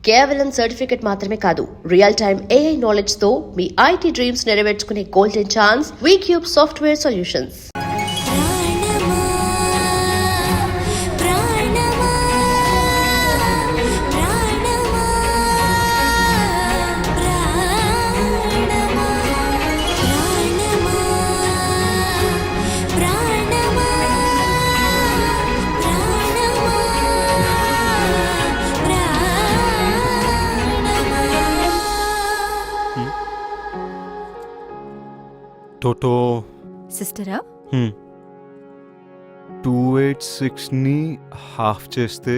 కేవలం సర్టిఫికెట్ మాత్రమే కాదు, రియల్ టైమ్ AI నాలెడ్జ్ తో మీ IT డ్రీమ్స్ నెరవేర్చుకునే golden chance VCube software solutions. టోటో సిస్టరా 286ని హాఫ్ చేస్తే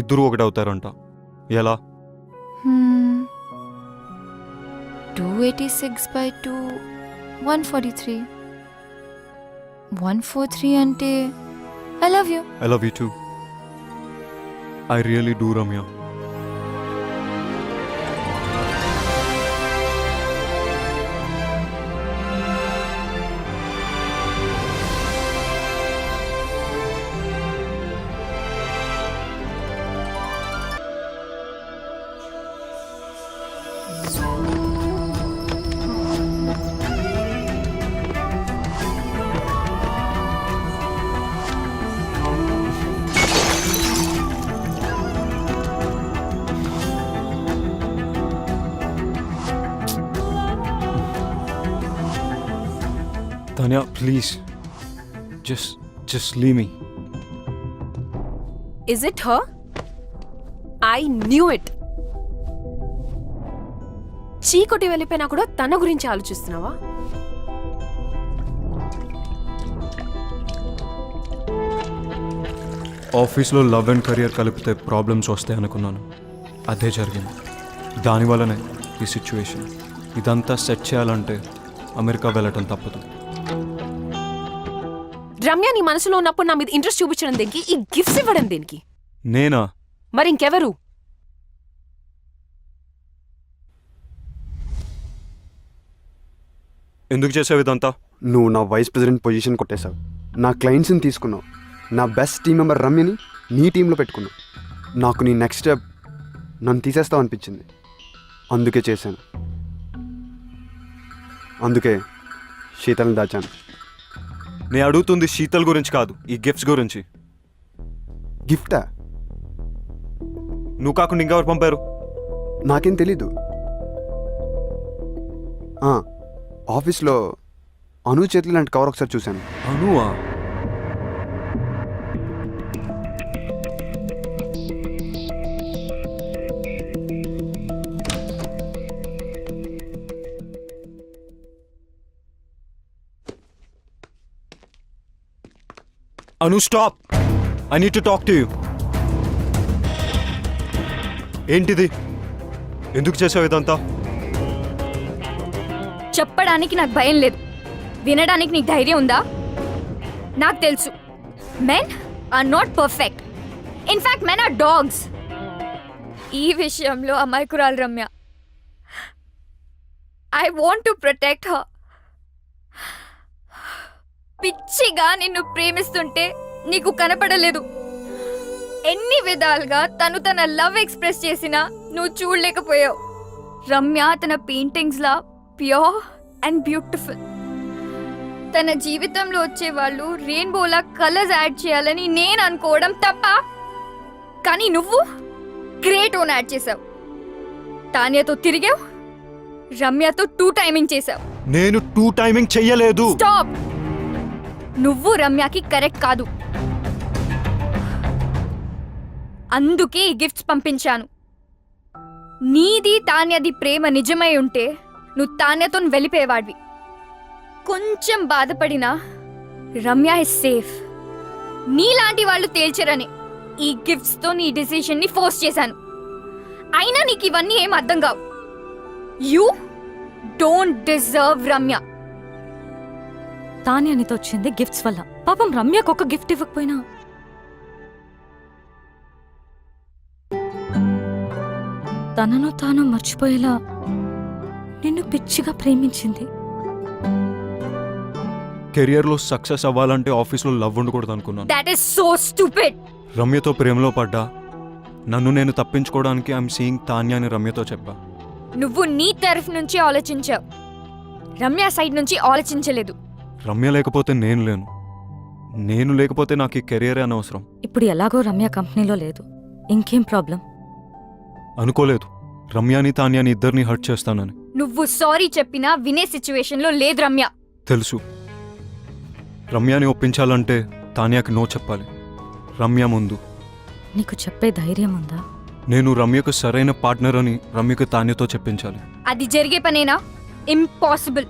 ఇద్దరు ఒకటవుతారంట. ఎలా? 286 by 2 143. 143 అంటే I love you. I love you two. I really do Ramya. Tanya, please. Just leave me. Is it her? I knew it. చీకొట్టి వెళ్ళిపోయినా కూడా తన గురించి ఆలోచిస్తున్నావా? ఆఫీస్లో లవ్ అండ్ కెరియర్ కలిపితే ప్రాబ్లమ్స్ వస్తాయి అనుకున్నాను. అదే జరిగింది. దానివల్లనే ఈ సిచ్యువేషన్. ఇదంతా సెట్ చేయాలంటే అమెరికా వెళ్ళటం తప్పదు. రమ్య నీ మనసులో ఉన్నప్పుడు నా మీద ఇంట్రెస్ట్ చూపించడం దేనికి? ఈ గిఫ్ట్స్ ఇవ్వడం దేనికి? నేనా? మరి ఇంకెవరు? ఎందుకు చేసావు ఇదంతా? నువ్వు నా వైస్ ప్రెసిడెంట్ పొజిషన్ కొట్టేశావు. నా క్లయింట్స్ని తీసుకున్నావు. నా బెస్ట్ టీం మెంబర్ రమ్యని నీ టీంలో పెట్టుకున్నావు. నాకు నీ నెక్స్ట్ స్టెప్ నన్ను తీసేస్తావు అనిపించింది. అందుకే చేశాను. అందుకే శీతల్ని దాచాను. నేను అడుగుతుంది శీతల్ గురించి కాదు, ఈ గిఫ్ట్స్ గురించి. గిఫ్టా? నువ్వు కాకుండా ఇంకెవరు పంపారు? నాకేం తెలీదు. ఆఫీస్లో అను చేతులు లాంటి కవర్ ఒకసారి చూశాను. అనువా? Anu, stop! I need to talk to you. ఏంటిది? ఎందుకు చేసావు ఇదంతా? చెప్పడానికి నాకు భయం లేదు. వినడానికి నీకు ధైర్యం ఉందా? నాకు తెలుసు, men are not perfect. In fact men are dogs. ఈ విషయంలో అమాయకురాలు Ramya. I want to protect her. పిచ్చిగా నిన్ను ప్రేమిస్తుంటే నీకు కనపడలేదు. ఎన్ని విధాలుగా తన లవ్ ఎక్స్ప్రెస్ చేసినా నువ్వు చూడలేకపోయావు. రమ్య తన paintings law pure and beautiful. తన జీవితంలో వచ్చే వాళ్ళు రెయిన్బోలా కలర్స్ యాడ్ చేయాలని నేను అనుకోవడం తప్ప. కానీ నువ్వు గ్రే టోన్ యాడ్ చేసావు. తాన్యతో తిరిగావు, రమ్యతో 2 టైమింగ్ చేసావు. నేను 2 టైమింగ్ చెయ్యలేదు. స్టాప్! నువ్వు రమ్యకి కరెక్ట్ కాదు. అందుకే ఈ గిఫ్ట్స్ పంపించాను. నీది తాన్యది ప్రేమ నిజమై ఉంటే నువ్వు తాన్యతో వెళ్ళిపోయేవాడివి. కొంచెం బాధపడినా రమ్య ఇస్ సేఫ్. నీలాంటి వాళ్ళు తేల్చరని ఈ గిఫ్ట్స్తో నీ డిసిషన్ని ఫోర్స్ చేశాను. అయినా నీకు ఇవన్నీ ఏం అర్థం కావు. You don't deserve Ramya. తానే అనితో వచ్చింది గిఫ్ట్స్ వల్ల. పాపం రమ్యకు ఒక గిఫ్ట్ ఇవ్వకపోయినా తనను తాను మర్చిపోయేలా నిన్ను పిచ్చిగా ప్రేమించింది. కెరియర్లో సక్సెస్ అవ్వాలంటే ఆఫీస్లో లవ్ ఉండకూడదు అనుకున్నాను. That is so stupid. రమ్యతో ప్రేమలో పడ్డా, నన్ను నేను తప్పించుకోవడానికి ఐఎమ్ సీయింగ్ తాన్య అని రమ్యతో చెప్పా. నువ్వు నీ తరఫు నుంచి ఆలోచించావు, రమ్య సైడ్ నుంచి ఆలోచించలేదు. రమ్య లేకపోతే నేను లేను, నేను లేకపోతే నాకు ఈ కెరియరే అనవసరం. ఇప్పుడు ఎలాగో రమ్య కంపెనీలో లేదు, ఇంకేం ప్రాబ్లం? అనుకోలేదు రమ్యాని తాన్యాని ఇద్దరిని హర్ట్ చేస్తానని. నువ్వు సారీ చెప్పినా వినే సిచ్యువేషన్లో లేదు రమ్య. తెలుసు, రమ్యాని ఒప్పించాలంటే తాన్యాకి నో చెప్పాలి రమ్య ముందు. నీకు చెప్పే ధైర్యం ఉందా? నేను రమ్యకు సరైన పార్ట్నర్ అని రమ్యకు తాన్యతో చెప్పించాలి. అది జరిగే పనేనా? ఇంపాసిబుల్.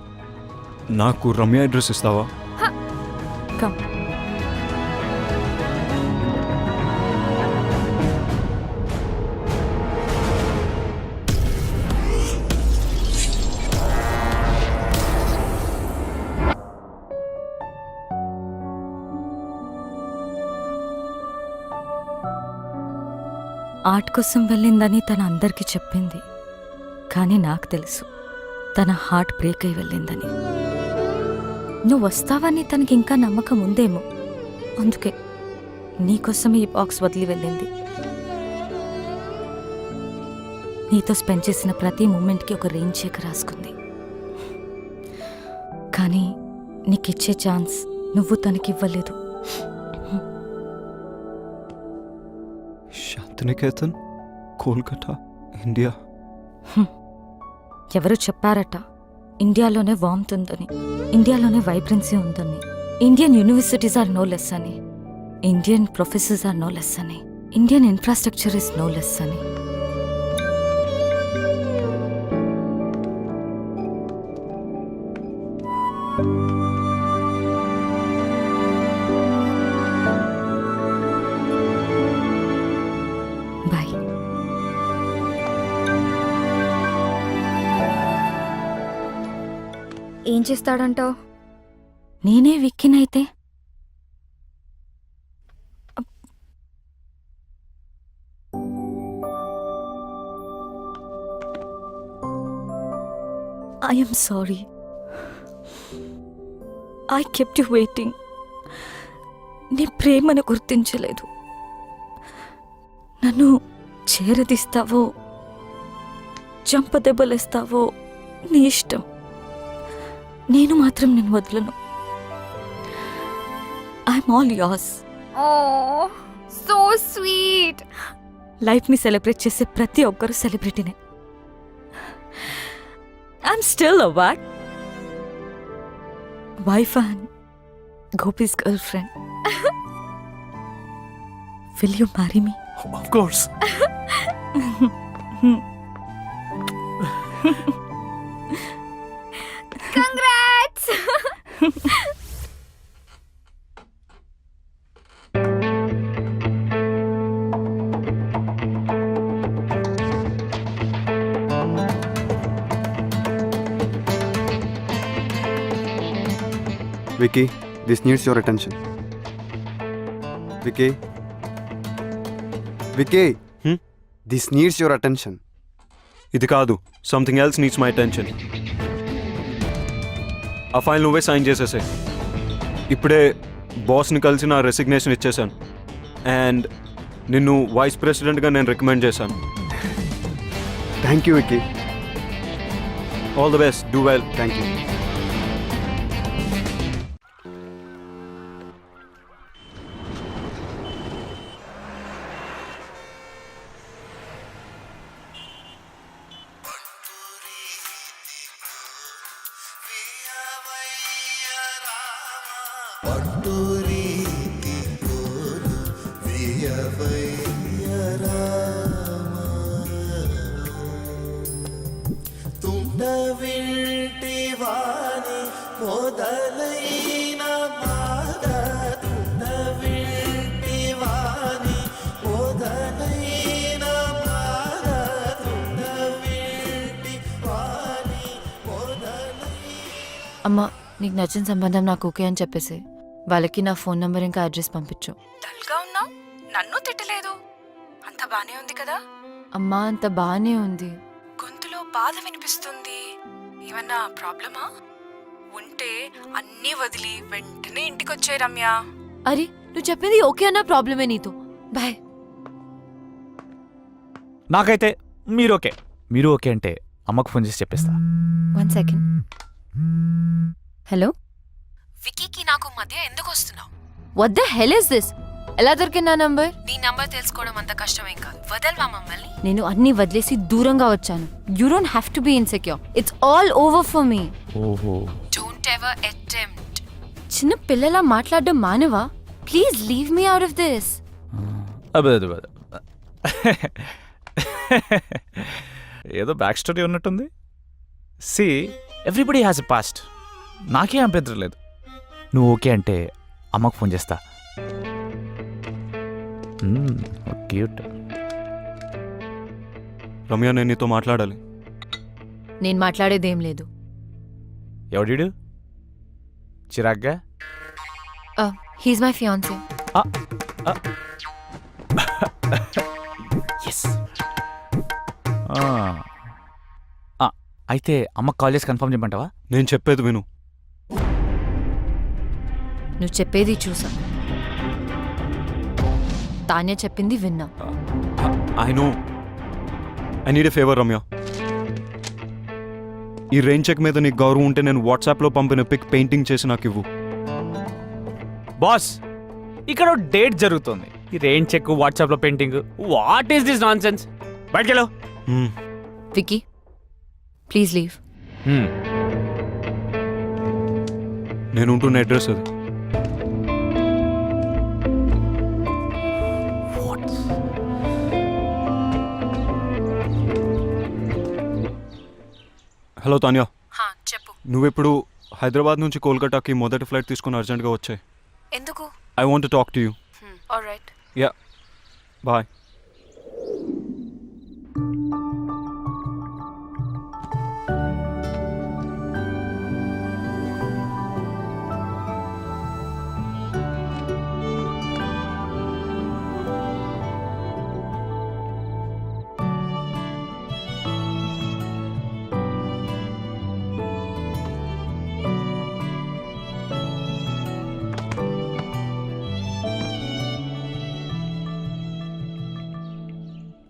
నాకు రమ్య అడ్రస్ ఇస్తావా? కమ్. ఆర్ట్ కోసం వెళ్ళిందని తన అందరికీ చెప్పింది, కానీ నాకు తెలుసు తన హార్ట్ బ్రేక్ అయి వెళ్ళిందని. నువ్వు వస్తావని తనకి ఇంకా నమ్మకం ఉందేమో, అందుకే నీకోసం ఈ బాక్స్ వదిలి వెళ్ళింది. నీతో స్పెండ్ చేసిన ప్రతి మూమెంట్కి ఒక రేంజ్ చెక్ రాసుకుంది. కానీ నీకిచ్చే ఛాన్స్ నువ్వు తనకివ్వలేదు. శాంతినికేతన్, కోల్కతా, ఇండియా. ఎవరు చెప్పారట ఇండియాలోనే వార్మ్త్ ఉందని, ఇండియాలోనే వైబ్రెన్సీ ఉందని, Indian universities are no less అని, Indian professors are no less అని, Indian infrastructure is no less అని. బాయ్. ఏం చేస్తాడంటావు? నేనే విక్కినైతే I am sorry. I kept you waiting. నీ ప్రేమను గుర్తించలేదు. నన్ను చేరదీస్తావో చంపదెబ్బలేస్తావో నీ ఇష్టం. నేను మాత్రం నేను వదలను. I'm all ears. Oh so sweet. లైఫ్ని సెలబ్రేట్ చేసే ప్రతి ఒక్కరు సెలబ్రిటీనే. I'm still a what? Wife and Gopi's girlfriend. Will you marry me? Of course. Congrats. Vicky, this needs your attention. Vicky? Vicky? This needs your attention. ఇది కాదు, something else needs my attention. ఆ file నువ్వే sign చేసేసాయి. ఇప్పుడే బాస్ని కలిసి నా resignation ఇచ్చేసాను and నిన్ను vice ప్రెసిడెంట్గా నేను రికమెండ్ చేశాను. Thank you, Vicky. All the best, do well. Thank you. అమ్మ, నీకు నచ్చిన సంబంధం నాకు ఓకే అని చెప్పేసి వాళ్ళకి నా ఫోన్ నంబర్ ఇంకా అడ్రస్ పంపించు. డల్గా ఉన్నావు, నన్ను తిట్టలేదు, అంత బానే ఉంది కదా? అమ్మా, అంత బానే ఉంది. గొంతులో బాధ వినిపిస్తుంది. ఏమన్నా ప్రాబ్లమా? ఉంటే అన్నీ వదిలి వెంటనే ఇంటికొచ్చే రమ్య. అరే, నువ్వు చెప్పింది ఓకే అన్న ప్రాబ్లమే నీతో. బాయ్. నాకైతే మీరు ఓకే. మీరు ఓకే అంటే అమ్మకు ఫోన్ చేసి చెప్పేస్తా. 1 సెకండ్. హలో, వికీకి నాకు మధ్య ఎందుకు వస్తున్నావు? What the hell is this? ఎలా దొరికింది నా నంబర్? నీ నంబర్ తెలుసుకోవడం అంత కష్టమేం కాదు. వదల్వా మమ్మల్ని. నేను అన్ని వదిలేసి దూరంగా వచ్చాను. You don't have to be insecure. It's all over for me. ఓహో, డోంట్ ఎవర్ అటెంప్ట్. చిన్న పిల్లలా మాట్లాడడం మానవా? Please leave me out of this. అదే ఏదో బ్యాక్ స్టోరీ ఉన్నట్టుంది. See, everybody has a past. నాకేం అభ్యంతరం లేదు. నువ్వు ఓకే అంటే అమ్మకు ఫోన్ చేస్తా. క్యూట్. రమ్య, నేను నీతో మాట్లాడాలి. నేను మాట్లాడేదేం లేదు. ఎవడీడు చిరాగ్గా? He's my fiancee. ఎస్. అయితే అమ్మకు కాల్ చేసి కన్ఫర్మ్ చేయమంటావా? నేను చెప్పేది విను. నువ్వు చెప్పేది చూసా, తాన్య చెప్పింది విన్నా. I know. I need a favour Ramya. ఈ రెయిన్ చెక్ మీద నీకు గౌరవం ఉంటే నేను వాట్సాప్లో పంపిన పిక్ పెయింటింగ్ చేసి నాకు ఇవ్వు. బాస్, ఇక్కడ డేట్ జరుగుతుంది. ఈ రెయిన్ చెక్, వాట్సాప్లో painting, what is this nonsense? బయటకెళ్ళు. Vicky, please leave. నేను ఉంటున్న అడ్రస్ అది. హలో తాన్యా, చెప్పు. నువ్వెప్పుడు హైదరాబాద్ నుంచి కోల్కతాకి మొదటి ఫ్లైట్ తీసుకుని అర్జెంట్గా వచ్చాయి. ఎందుకు? I want to talk to you. Alright. Yeah, bye.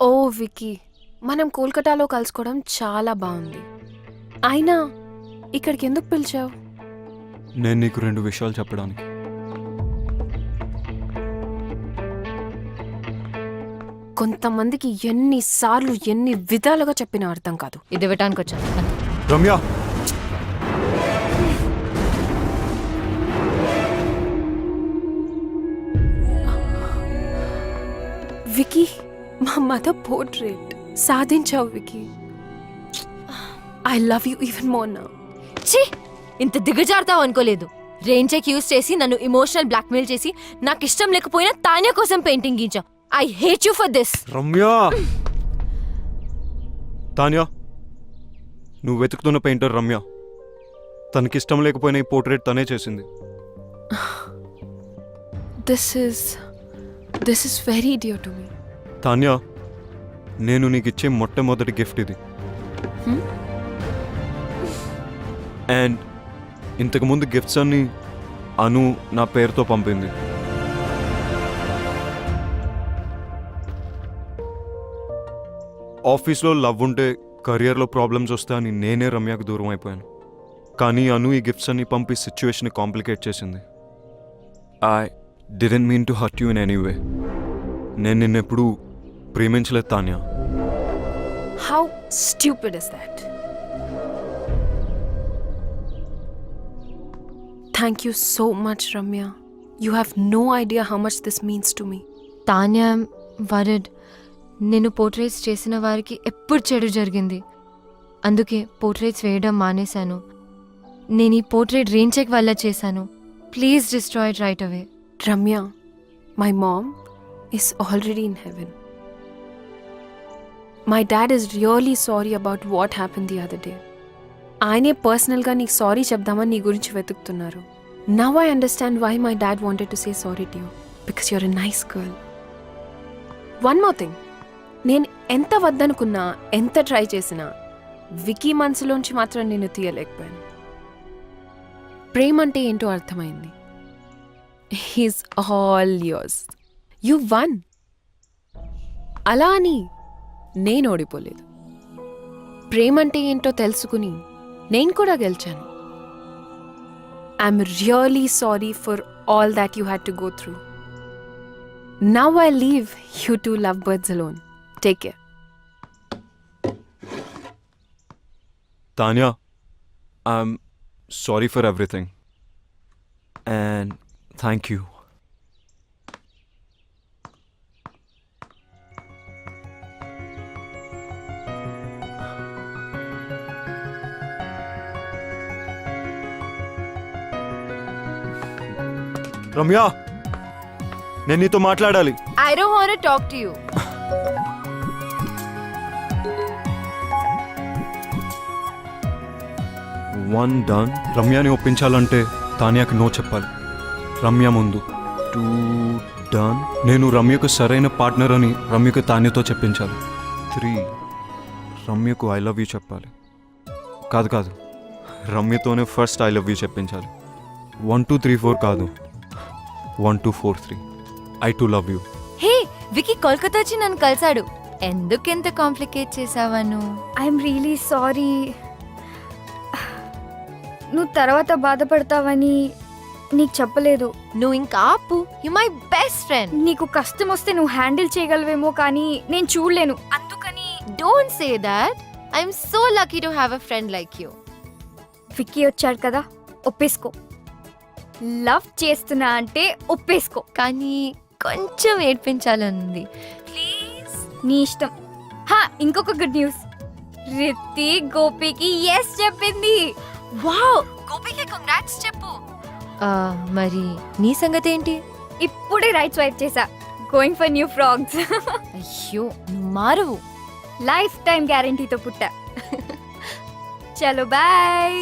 ఓ వికీ, మనం కోల్కతాలో కలుసుకోవడం చాలా బాగుంది. అయినా ఇక్కడికి ఎందుకు పిలిచావు? నేను నీకు 2 విషయాలు చెప్పడానికి. కొంతమందికి ఎన్నిసార్లు ఎన్ని విధాలుగా చెప్పినా అర్థం కాదు. ఇది ఇవ్వటానికి వచ్చాను. రమ్య, వికీ, మా మదర్ పోర్ట్రేట్ సాధించావు Vicky. I love you even more now. ఛీ, ఇంత దిగజారుతావు అనుకోలేదు. రెయిన్ చెక్ యూస్ చేసి నన్ను ఇమోషనల్ బ్లాక్మెయిల్ చేసి నాకు ఇష్టం లేకపోయినా తాన్య కోసం పెయింటింగ్ గీంచావు. I hate you for this. Ramya. Tanya, నువ్వు వెతుకుతున్న పెయింటర్ రమ్య. తనకిష్టం లేకపోయినా ఈ పోర్ట్రేట్ తనే చేసింది. This is very dear to me. Tanya, నేను నీకు ఇచ్చే మొట్టమొదటి గిఫ్ట్ ఇది. అండ్ ఇంతకుముందు గిఫ్ట్స్ అన్ని అను నా పేరుతో పంపింది. ఆఫీస్లో లవ్ ఉంటే కెరియర్లో ప్రాబ్లమ్స్ వస్తాయని నేనే రమ్యకు దూరం అయిపోయాను. కానీ అను ఈ గిఫ్ట్స్ అన్ని పంపి సిచ్యువేషన్ కాంప్లికేట్ చేసింది. I didn't mean to hurt you in any way. నేను నిన్నెప్పుడు ప్రేమించలేదు Tanya. How stupid is that? Thank you so much Ramya. You have no idea how much this means to me. Tanya వరడ్, నేను పోర్ట్రేట్స్ చేసిన వారికి ఎప్పుడు చెడు జరిగింది. అందుకే పోర్ట్రేట్స్ వేయడం మానేశాను. నేను ఈ పోర్ట్రేట్ రెయిన్ చెక్ వల్ల చేశాను. Please destroy it right away. Ramya, my mom is already in heaven. My dad is really sorry about what happened the other day. ఆయనే పర్సనల్గా నీకు సారీ చెప్దామని నీ గురించి వెతుకుతున్నారు. Now I understand why my dad wanted to say sorry to you. Because you're a nice girl. One more thing. నేను ఎంత వద్దనుకున్నా, ఎంత ట్రై చేసినా వికీ మనసులోంచి మాత్రం నేను తీయలేకపోయాను. ప్రేమ అంటే ఏంటో అర్థమైంది. He's all yours. You won. అలా అని నేను ఓడిపోలేదు. ప్రేమంటే ఏంటో తెలుసుకుని నేను కూడా గెలిచాను. I'm really sorry for all that you had to go through. Now I leave you two love birds alone. Take care. Tanya, I'm sorry for everything. And thank you. Ramya, నేను నీతో మాట్లాడాలి. I don't want to talk to you. One done. రమ్యని ఒప్పించాలంటే తానియాకి no చెప్పాలి. రమ్య ముందు. Two done. నేను రమ్యకు సరైన పార్ట్నర్ అని రమ్యకు తానియాతో చెప్పించాలి. 3 రమ్యకు ఐ లవ్ యూ చెప్పాలి. కాదు రమ్యతోనే ఫస్ట్ ఐ లవ్ యూ చెప్పించాలి. 1 2 3 4 కాదు, 1 2 4 3. I too love you. Hey, Vicky Kolkata వచ్చి నన్ను కలిసాడు. ఎందుకెంత కాంప్లికేట్ చేసావా నువ్వు? I'm really sorry. నువ్వు తర్వాత బాధపడతావని నీకు చెప్పలేదు. నువ్వు ఇంకా ఆపు. You my best friend. నీకు కష్టం వస్తే నువ్వు హ్యాండిల్ చేయగలవేమో కానీ నేను చూడలేను. అందుకని don't say that. I'm so lucky to have a friend like you. Vicky వచ్చాడు కదా, ఒప్పేసుకో. లవ్ చేస్తున్నా అంటే ఒప్పేసుకో. కానీ కొంచెం ఏడ్పించాలనుంది. ప్లీజ్. నీ ఇష్టం. ఇంకొక గుడ్ న్యూస్. రిత్తి గోపికి ఎస్ చెప్పింది. వావ్, గోపికి కంగ్రాట్స్ చెప్పు. మరి నీ సంగతి ఏంటి? ఇప్పుడే రైట్ స్వైప్ చేసా. Going for new frogs. అయ్యో, నువ్వు మారువు. లైఫ్ టైం గ్యారంటీతో పుట్టా. చలో బాయ్.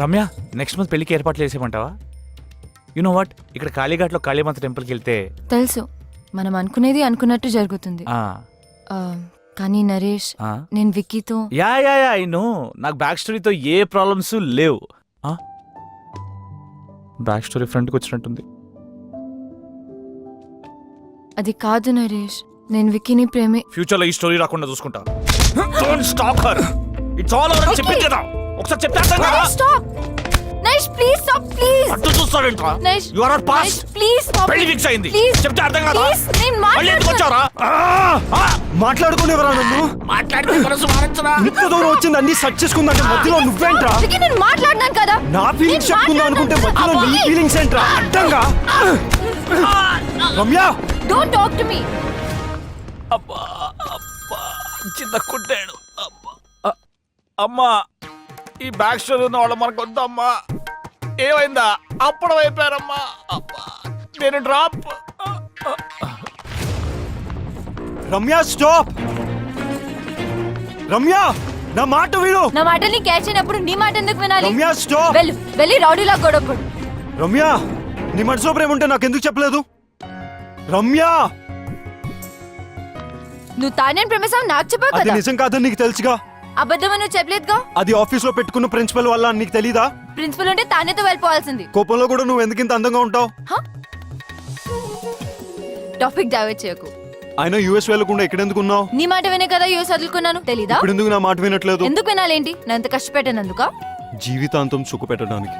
రమ్య, నెక్స్ట్ మంత్ పెళ్ళికి ఏర్పాట్లు చేసేయమంటావా? యు నో వాట్, ఇక్కడ కాళీఘాట్లో కాళీమాత టెంపుల్కి వెళ్తే తెలుసు, మనం అనుకునేది అనుకున్నట్టు జరుగుతుంది. కానీ నరేష్, నేను విక్కీతో యా ఐ నో, నాకు బ్యాక్ స్టోరీతో ఏ ప్రాబ్లమ్స్ లేవు. బ్యాక్ స్టోరీ ఫ్రంట్కి వచ్చినట్టుంది. అది కాదు నరేష్, నేను విక్కీని ప్రేమే. ఫ్యూచర్లో ఈ స్టోరీ రాకుండా చూసుకుంటా. Don't stop her. It's all over. చెప్పింది కదా, ఒకసారి చెప్తే అర్థం కదా. Stop Naresh, please stop, please. అట్టు చూస్తావేంట్రా? Naresh, you are not pass. Please stop. పెళ్లి ఫిక్స్ అయింది. ప్లీజ్ చెప్తే అర్థం కదా. ప్లీజ్, నేను మళ్ళీ ఎందుకు వచ్చావురా? మాట్లాడుకునేవరా నన్ను? మాట్లాడితే మనసు మారచ్చరా? ఇంత దూరం వచ్చింది అన్ని సెర్చ్ చేసుకుందంటే మధ్యలో నువ్వేంట్రా? విక్కీ, నేను మాట్లాడినాను కదా. నా ఫీలింగ్స్ చెప్పుకుందాం అనుకుంటే మధ్యలో నీ ఫీలింగ్స్ ఏంట్రా? అడ్డంగా. Ramya, don't talk to me. అబ్బా అబ్బా, చిన్న కుట్టాడు. అమ్మా, ఈ బ్యాక్ స్టోరీ ఉన్న వాళ్ళు మనకు వద్దమ్మా. ఏమైందా? అప్పుడు అయిపోయారమ్మా. అబ్బా, నేను డ్రాప్. రమ్య స్టాప్. రమ్య, నా మాట విను. నా మాటల్ని క్యాచ్ అయినప్పుడు నీ మాట ఎందుకు వినాలి? రమ్య స్టాప్. వెళ్ళి రౌడీలా గొడవపడు. రమ్య, నీ మనసులో ప్రేమ ఉంటే నాకు ఎందుకు చెప్పలేదు? రమ్య, నువ్వు తానే ప్రేమిస్తావు నాకు చెప్పావు అది కదా. నిజం కాదని నీకు తెలుసుగా. అబద్ధం నువ్వు చెప్పలేదుగా. అది ఆఫీస్ లో పెట్టుకున్న ప్రిన్సిపల్ వల్ల అని నీకు తెలీదా? ప్రిన్సిపల్ ఉంటే తానేతో వెళ్ళిపోవాల్సింది. కోపంలో కూడా నువ్వు ఎందుకు ఇంత అందంగా ఉంటావు? టాపిక్ డైవర్ట్ చేయకు. ఆయన యూఎస్ వెళ్ళకుండా ఇక్కడ ఎందుకు ఉన్నావు? నీ మాట వినే కదా యూఎస్ వదులుకున్నాను, తెలీదా? ఇప్పుడు ఎందుకు నా మాట వినట్లేదు? ఎందుకు వినాలేంటి? నేను అంత కష్టపెట్టానందుక. జీవితాంతం సుఖ పెట్టడానికి.